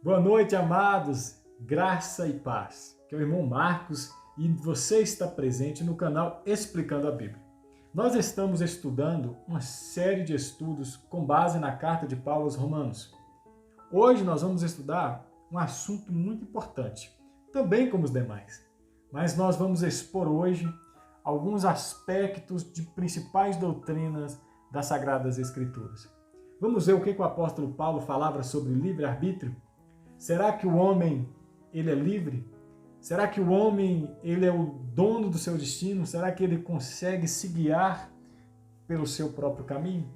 Boa noite, amados, graça e paz. Que é o irmão Marcos e você está presente no canal Explicando a Bíblia. Nós estamos estudando uma série de estudos com base na carta de Paulo aos Romanos. Hoje nós vamos estudar um assunto muito importante, também como os demais, mas nós vamos expor hoje alguns aspectos de principais doutrinas das Sagradas Escrituras. Vamos ver o que o apóstolo Paulo falava sobre livre-arbítrio? Será que o homem ele é livre? Será que o homem ele é o dono do seu destino? Será que ele consegue se guiar pelo seu próprio caminho?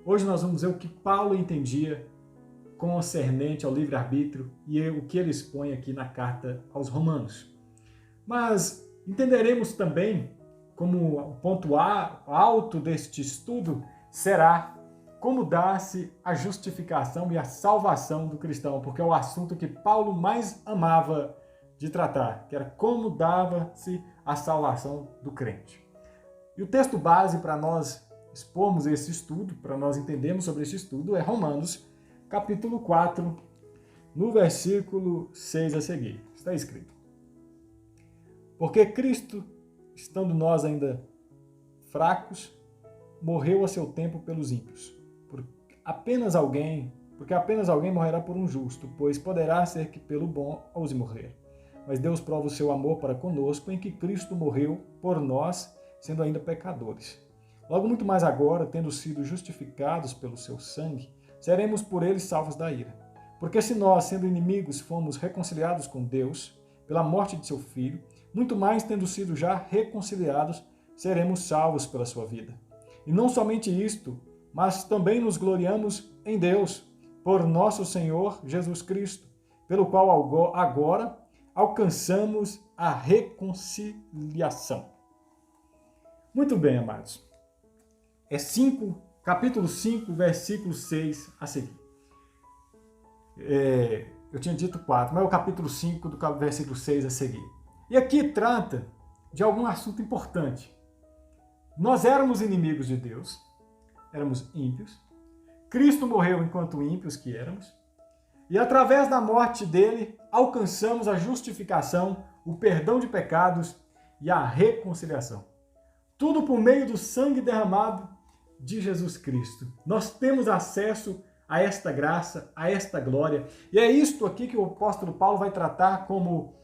Hoje nós vamos ver o que Paulo entendia concernente ao livre-arbítrio e o que ele expõe aqui na carta aos Romanos. Mas entenderemos também como o ponto alto deste estudo será como dá-se a justificação e a salvação do cristão, porque é o assunto que Paulo mais amava de tratar, que era como dava-se a salvação do crente. E o texto base para nós expormos esse estudo, para nós entendermos sobre esse estudo, é Romanos, capítulo 4, no versículo 6 a seguir. Está escrito: Porque Cristo, estando nós ainda fracos, morreu a seu tempo pelos ímpios. Porque apenas alguém morrerá por um justo, pois poderá ser que pelo bom ouse morrer. Mas Deus prova o seu amor para conosco em que Cristo morreu por nós, sendo ainda pecadores. Logo muito mais agora, tendo sido justificados pelo seu sangue, seremos por ele salvos da ira. Porque se nós, sendo inimigos, fomos reconciliados com Deus pela morte de seu Filho, muito mais tendo sido já reconciliados, seremos salvos pela sua vida. E não somente isto, mas também nos gloriamos em Deus, por nosso Senhor Jesus Cristo, pelo qual agora alcançamos a reconciliação. Muito bem, amados. Capítulo 5, versículo 6 a seguir. Eu tinha dito 4, mas é o capítulo 5 do versículo 6 a seguir. E aqui trata de algum assunto importante. Nós éramos inimigos de Deus, éramos ímpios. Cristo morreu enquanto ímpios que éramos. E através da morte dele, alcançamos a justificação, o perdão de pecados e a reconciliação. Tudo por meio do sangue derramado de Jesus Cristo. Nós temos acesso a esta graça, a esta glória. E é isto aqui que o apóstolo Paulo vai tratar como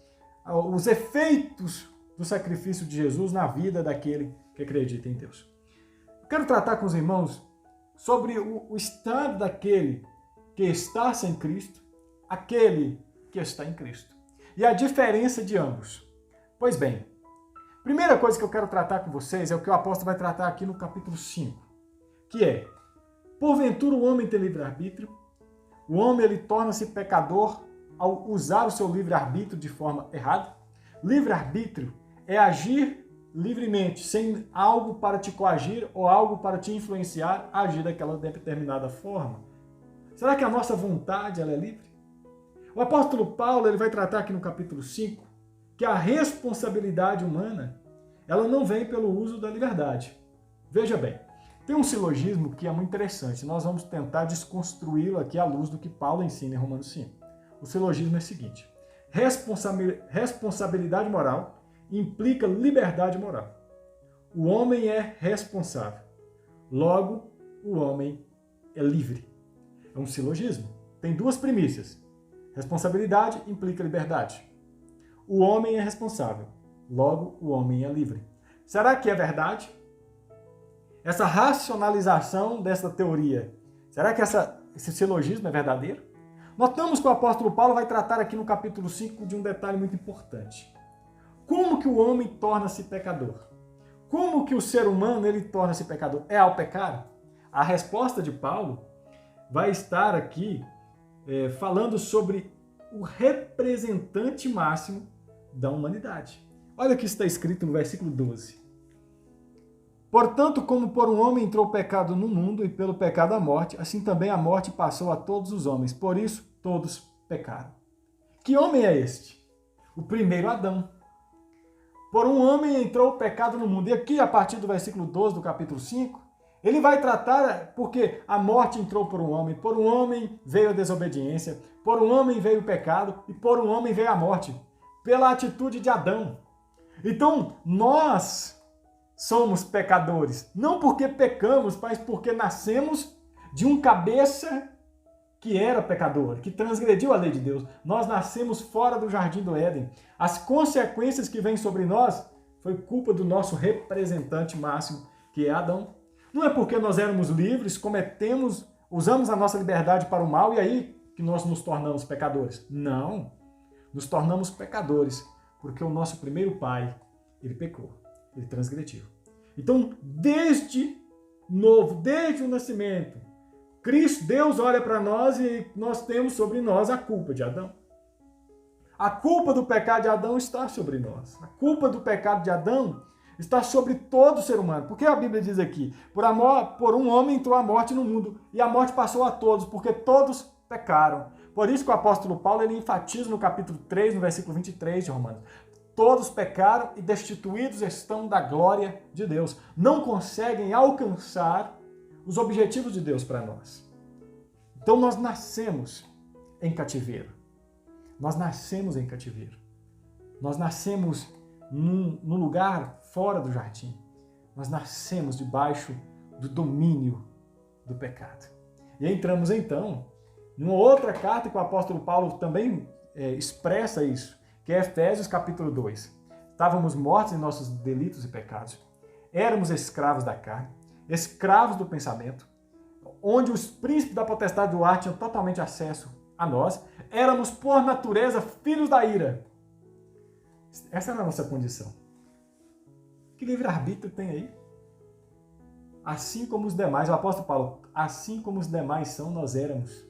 os efeitos do sacrifício de Jesus na vida daquele que acredita em Deus. Eu quero tratar com os irmãos sobre o estado daquele que está sem Cristo, aquele que está em Cristo. E a diferença de ambos. Pois bem, primeira coisa que eu quero tratar com vocês é o que o apóstolo vai tratar aqui no capítulo 5, que é: porventura o homem tem livre-arbítrio? O homem ele torna-se pecador ao usar o seu livre-arbítrio de forma errada? Livre-arbítrio é agir livremente, sem algo para te coagir ou algo para te influenciar a agir daquela determinada forma. Será que a nossa vontade ela é livre? O apóstolo Paulo ele vai tratar aqui no capítulo 5 que a responsabilidade humana ela não vem pelo uso da liberdade. Veja bem, tem um silogismo que é muito interessante. Nós vamos tentar desconstruí-lo aqui à luz do que Paulo ensina em Romanos 5. O silogismo é o seguinte: responsabilidade moral implica liberdade moral. O homem é responsável. Logo, o homem é livre. É um silogismo. Tem duas premissas. Responsabilidade implica liberdade. O homem é responsável. Logo, o homem é livre. Será que é verdade? Essa racionalização dessa teoria, será que esse silogismo é verdadeiro? Notamos que o apóstolo Paulo vai tratar aqui no capítulo 5 de um detalhe muito importante. Como que o homem torna-se pecador? Como que o ser humano ele torna-se pecador? É ao pecar? A resposta de Paulo vai estar aqui falando sobre o representante máximo da humanidade. Olha o que está escrito no versículo 12. Portanto, como por um homem entrou o pecado no mundo e pelo pecado a morte, assim também a morte passou a todos os homens. Por isso, todos pecaram. Que homem é este? O primeiro Adão. Por um homem entrou o pecado no mundo. E aqui, a partir do versículo 12 do capítulo 5, Ele vai tratar porque a morte entrou por um homem veio a desobediência, por um homem veio o pecado e por um homem veio a morte, pela atitude de Adão. Então, nós somos pecadores, não porque pecamos, mas porque nascemos de um cabeça que era pecador, que transgrediu a lei de Deus. Nós nascemos fora do jardim do Éden. As consequências que vêm sobre nós foi culpa do nosso representante máximo, que é Adão. Não é porque nós éramos livres, usamos a nossa liberdade para o mal e aí que nós nos tornamos pecadores. Não, nos tornamos pecadores porque o nosso primeiro pai, ele pecou, ele transgrediu. Então, desde o nascimento, Cristo, Deus olha para nós e nós temos sobre nós a culpa de Adão. A culpa do pecado de Adão está sobre nós. A culpa do pecado de Adão está sobre todo ser humano. Porque a Bíblia diz aqui, por um homem entrou a morte no mundo e a morte passou a todos, porque todos pecaram. Por isso que o apóstolo Paulo ele enfatiza no capítulo 3, no versículo 23 de Romanos. Todos pecaram e destituídos estão da glória de Deus. Não conseguem alcançar os objetivos de Deus para nós. Então nós nascemos em cativeiro. Nós nascemos em cativeiro. Nós nascemos num lugar fora do jardim. Nós nascemos debaixo do domínio do pecado. E entramos então numa outra carta que o apóstolo Paulo também expressa isso, que é Efésios capítulo 2. Estávamos mortos em nossos delitos e pecados. Éramos escravos da carne, escravos do pensamento, onde os príncipes da potestade do ar tinham totalmente acesso a nós. Éramos, por natureza, filhos da ira. Essa era a nossa condição. Que livre-arbítrio tem aí? Assim como os demais, o apóstolo Paulo, assim como os demais são, nós éramos.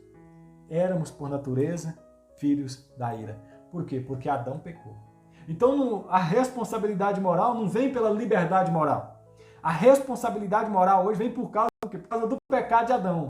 Éramos, por natureza, filhos da ira. Por quê? Porque Adão pecou. Então, a responsabilidade moral não vem pela liberdade moral. A responsabilidade moral hoje vem por causa do quê? Por causa do pecado de Adão.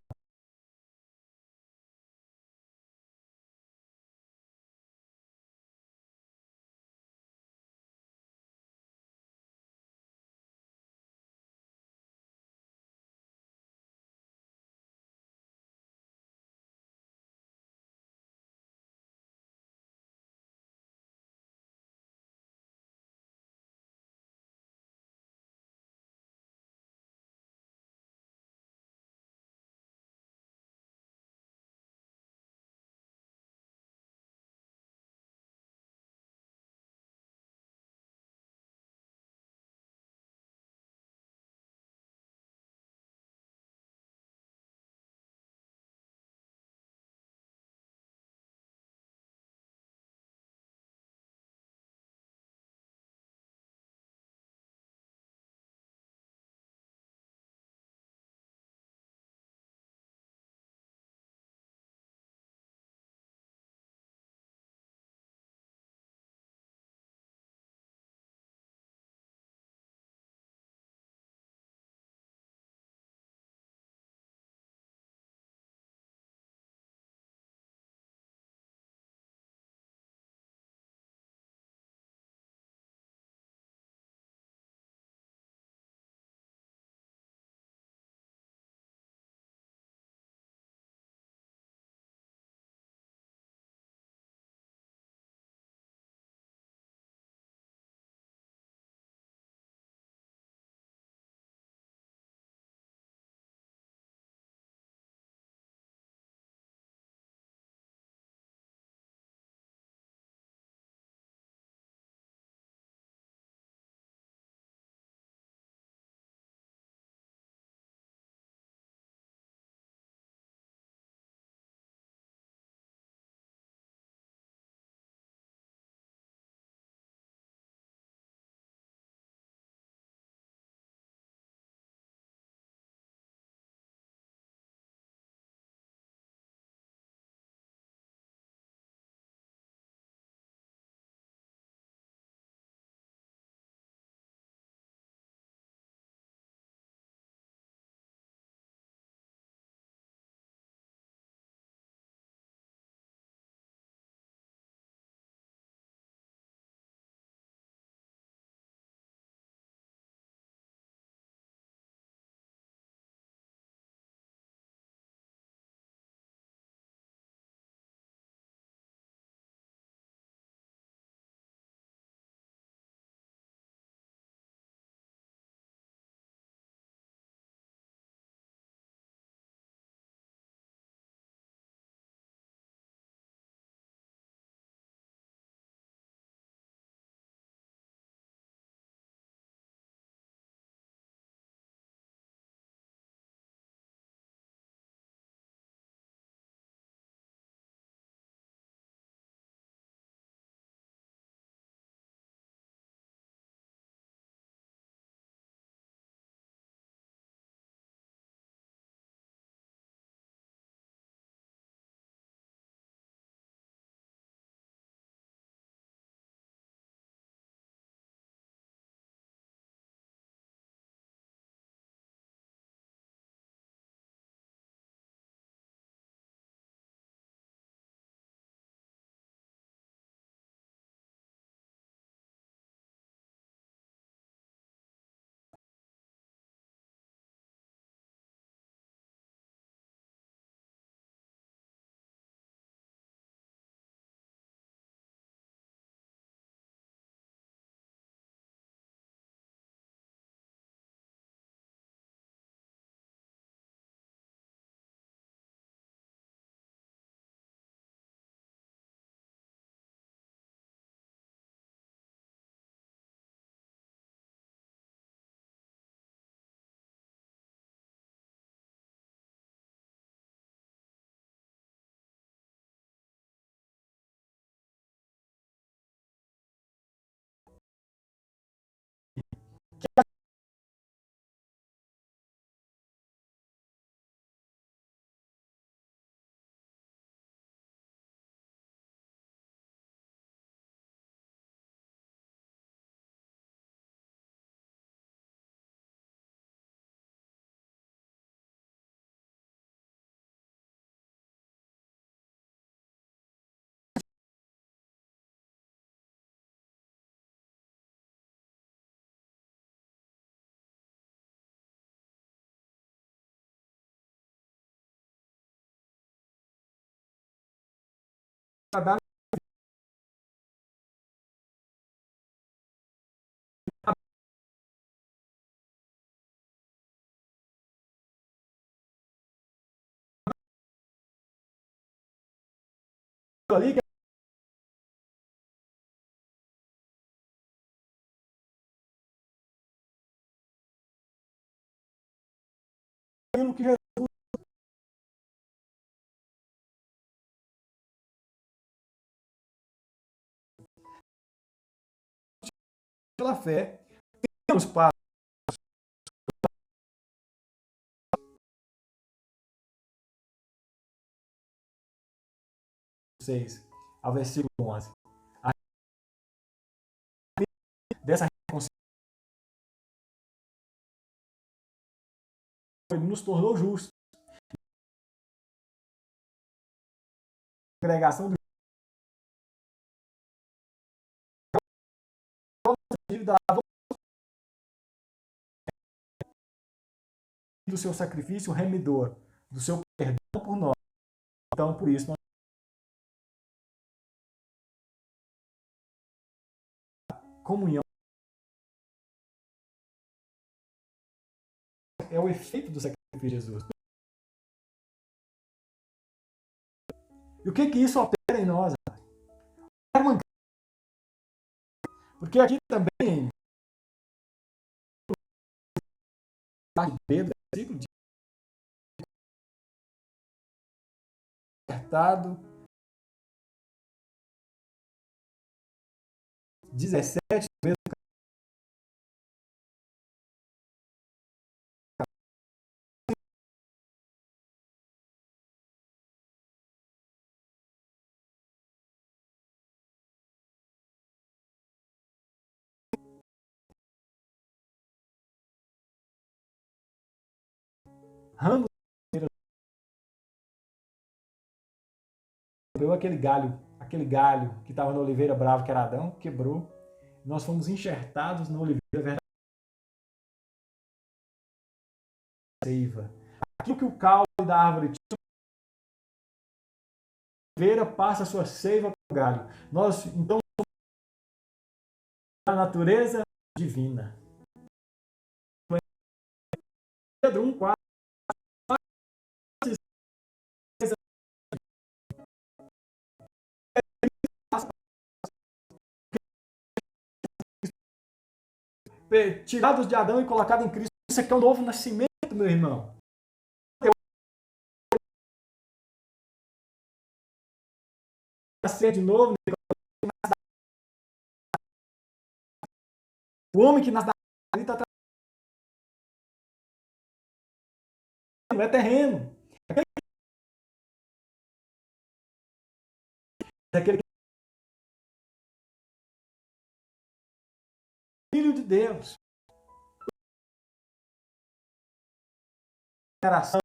dar ali aquilo que Jesus pela fé temos para vocês ao versículo 11. A dessa reconciliação ele nos tornou justos. A congregação do dívida do seu sacrifício remidor, do seu perdão por nós. Então, por isso, nós comunhão é o efeito do sacrifício de Jesus. E o que isso opera em nós? Porque aqui também, Pedro, versículo de acertado, 17, ramos, aquele galho que estava na oliveira brava, que era Adão, quebrou. Nós fomos enxertados na oliveira verdadeira. Seiva. Aquilo que o caule da árvore tinha, a oliveira passa a sua seiva para o galho. Nós, então, somos a natureza divina. Pedro 1,4. Tirados de Adão e colocados em Cristo. Isso aqui é um novo nascimento, meu irmão. Nascer de novo. O homem que nasce da ali está é terreno. Aquele que é filho de Deus. Geração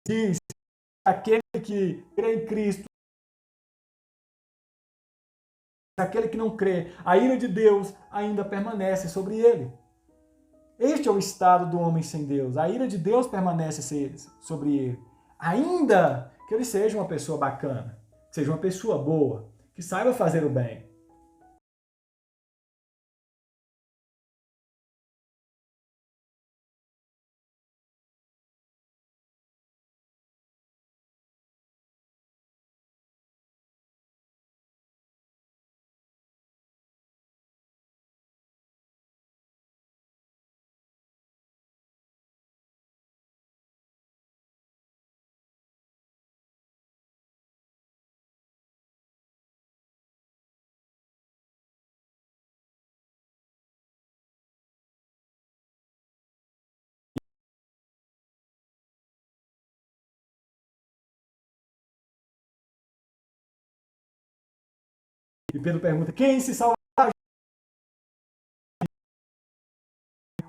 diz aquele que crê em Cristo, aquele que não crê, a ira de Deus ainda permanece sobre ele. Este é o estado do homem sem Deus. A ira de Deus permanece sobre ele. Ainda que ele seja uma pessoa bacana, seja uma pessoa boa, que saiba fazer o bem. Pedro pergunta, quem se salvará?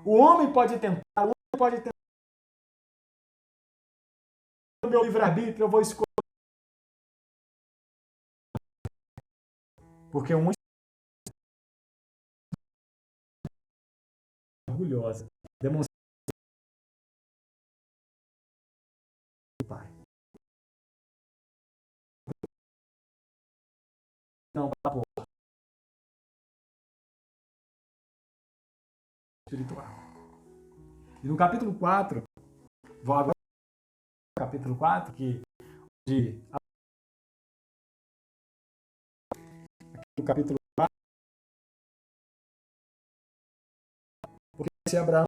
O homem pode tentar, o meu livre-arbítrio, eu vou escolher. Porque uma orgulhosa, demonstrando o Pai. Não, para a porta espiritual. E no capítulo 4, vou agora no capítulo 4, que de no capítulo 4, porque esse Abraão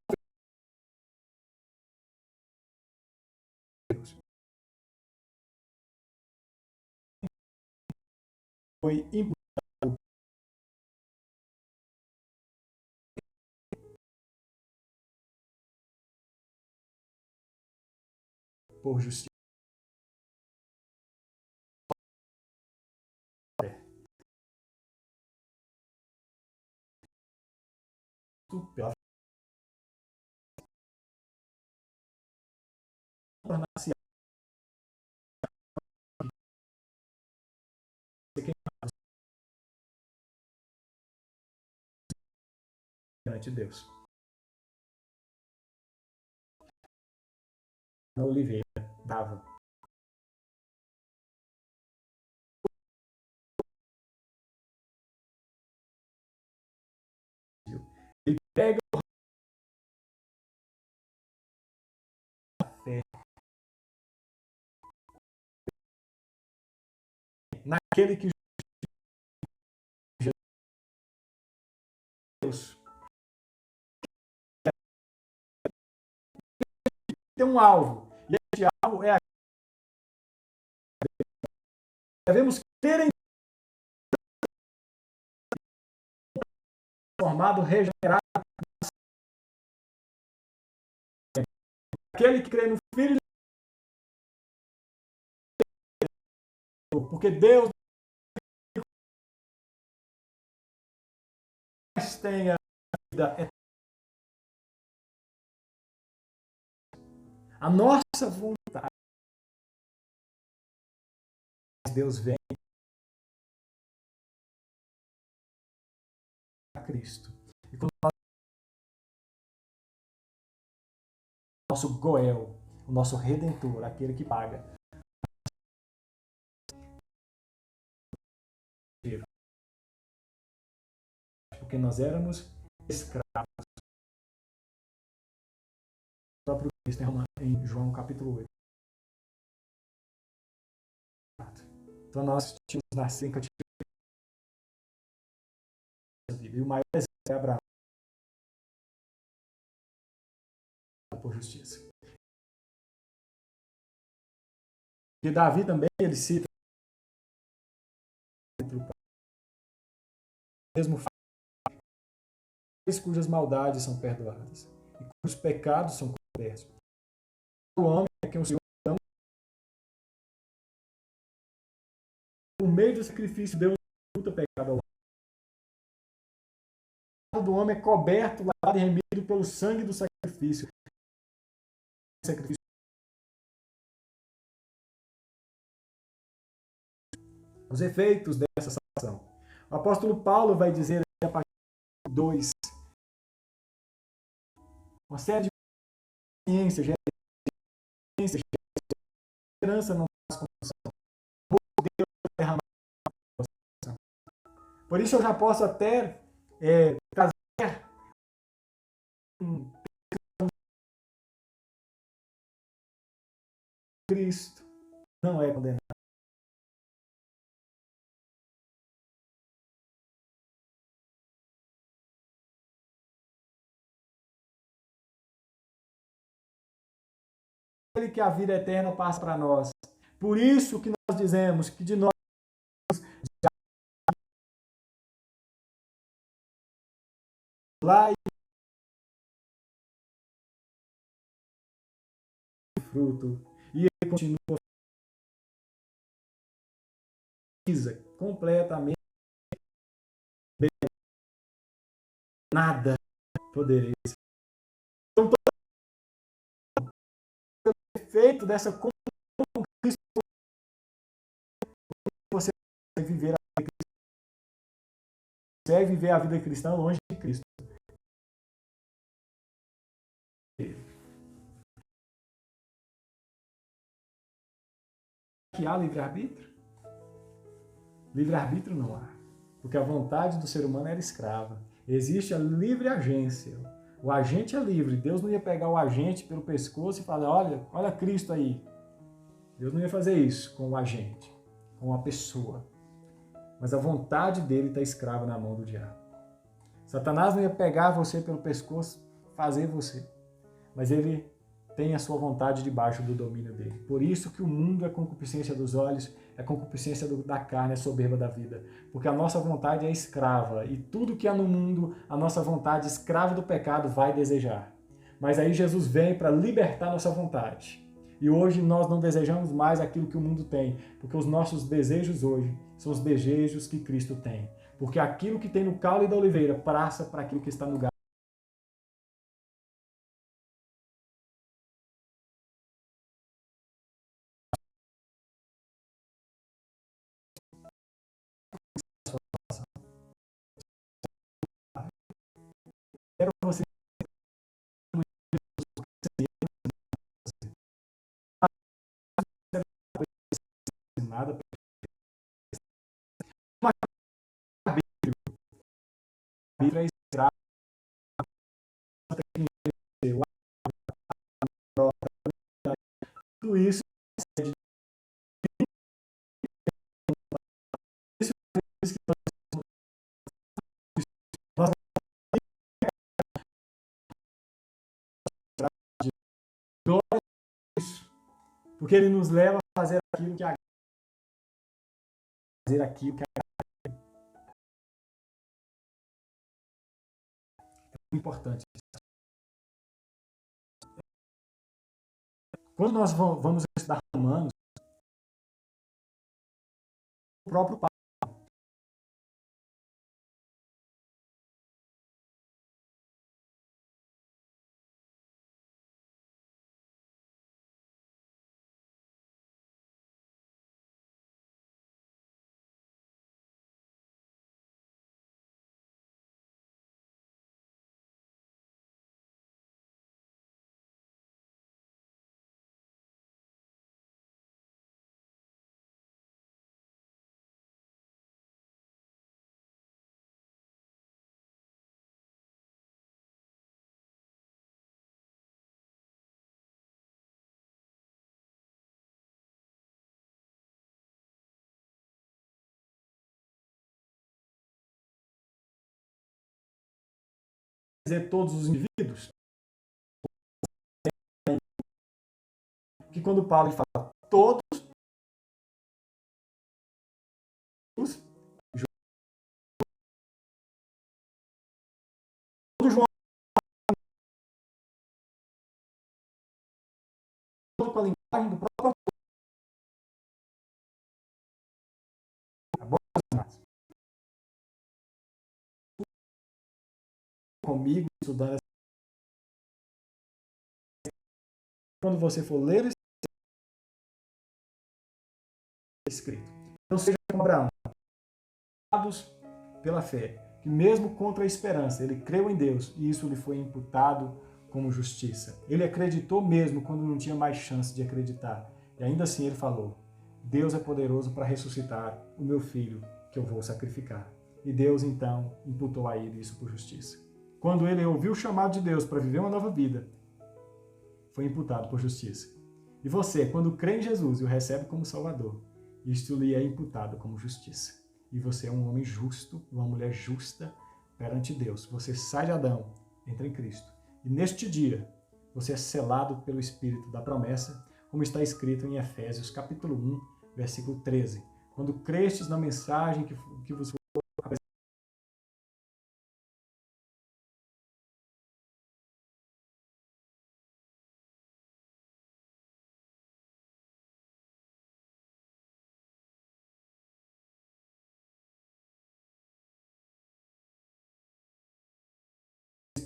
foi imputado por justiça. Pela tornar-se perante Deus. Na oliveira dava. Ele pega a fé naquele que Deus tem um alvo. E este alvo é a devemos ter em formado, regenerado, aquele que crê no Filho de Deus, porque Deus tem a vida eterna. A nossa vontade, Deus vem a Cristo. E quando o nosso Goel, o nosso Redentor, aquele que paga, porque nós éramos escravos. O próprio Cristo em João capítulo 8. Então nós tínhamos nascido em cativeiro e o maior exemplo é Abraão por justiça. E Davi também, ele cita mesmo cujas maldades são perdoadas e cujos pecados são cobertos. O homem é quem o Senhor ama. Por meio do sacrifício, Deus luta pecado ao lado do homem é coberto, lavado e remido pelo sangue do sacrifício. Os efeitos dessa salvação. O apóstolo Paulo vai dizer a partir do 2 uma série de experiências, esperança não faz condição. Deus derramar. Por isso eu já posso até trazer Cristo não é condenado. Aquele que a vida eterna passa para nós. Por isso que nós dizemos que de nós lá e fruto. E ele continua completamente nada podereis. Então, todo o efeito dessa comunhão com Cristo, você consegue viver a vida cristã longe de Cristo. Que há livre-arbítrio? Livre-arbítrio não há. Porque a vontade do ser humano era escrava. Existe a livre agência. O agente é livre. Deus não ia pegar o agente pelo pescoço e falar, olha Cristo aí. Deus não ia fazer isso com o agente, com a pessoa. Mas a vontade dele está escrava na mão do diabo. Satanás não ia pegar você pelo pescoço, fazer você. Mas ele tem a sua vontade debaixo do domínio dele. Por isso que o mundo é concupiscência dos olhos, é concupiscência da carne, é soberba da vida. Porque a nossa vontade é escrava. E tudo que há no mundo, a nossa vontade escrava do pecado vai desejar. Mas aí Jesus vem para libertar nossa vontade. E hoje nós não desejamos mais aquilo que o mundo tem. Porque os nossos desejos hoje são os desejos que Cristo tem. Porque aquilo que tem no caule da oliveira passa para aquilo que está no galho. Quero você nada. Arbítrio é escravo. Tudo isso nós porque ele nos leva a fazer aquilo que é importante. Quando nós vamos estudar Romanos, o próprio Paulo, dizer todos os indivíduos, que quando Paulo fala todos, todo João com a linguagem do próprio comigo, estudando quando você for ler esse escrito. Então seja como Abraão, pela fé, que mesmo contra a esperança, ele creu em Deus e isso lhe foi imputado como justiça. Ele acreditou mesmo quando não tinha mais chance de acreditar. E ainda assim ele falou, Deus é poderoso para ressuscitar o meu filho que eu vou sacrificar. E Deus então imputou a ele isso por justiça. Quando ele ouviu o chamado de Deus para viver uma nova vida, foi imputado por justiça. E você, quando crê em Jesus e o recebe como Salvador, isto lhe é imputado como justiça. E você é um homem justo, uma mulher justa perante Deus. Você sai de Adão, entra em Cristo. E neste dia, você é selado pelo Espírito da promessa, como está escrito em Efésios capítulo 1, versículo 13. Quando crestes na mensagem que vos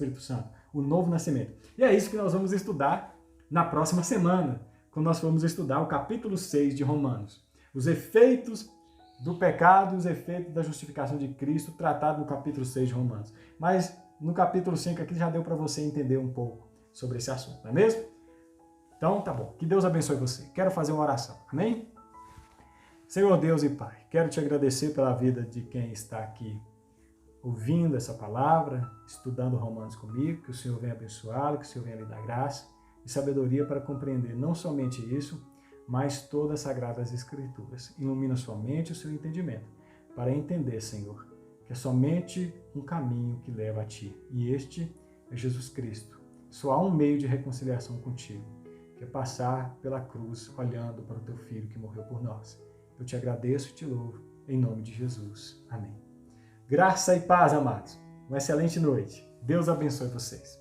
Espírito Santo, o novo nascimento. E é isso que nós vamos estudar na próxima semana, quando nós formos estudar o capítulo 6 de Romanos. Os efeitos do pecado e os efeitos da justificação de Cristo, tratado no capítulo 6 de Romanos. Mas no capítulo 5 aqui já deu para você entender um pouco sobre esse assunto, não é mesmo? Então, tá bom. Que Deus abençoe você. Quero fazer uma oração. Amém? Senhor Deus e Pai, quero te agradecer pela vida de quem está aqui ouvindo essa palavra, estudando Romanos comigo, que o Senhor venha abençoá-lo, que o Senhor venha lhe dar graça e sabedoria para compreender não somente isso, mas todas as Sagradas Escrituras. Ilumina sua mente e o seu entendimento, para entender, Senhor, que é somente um caminho que leva a Ti, e este é Jesus Cristo. Só há um meio de reconciliação contigo, que é passar pela cruz, olhando para o Teu Filho que morreu por nós. Eu te agradeço e te louvo, em nome de Jesus. Amém. Graça e paz, amados. Uma excelente noite. Deus abençoe vocês.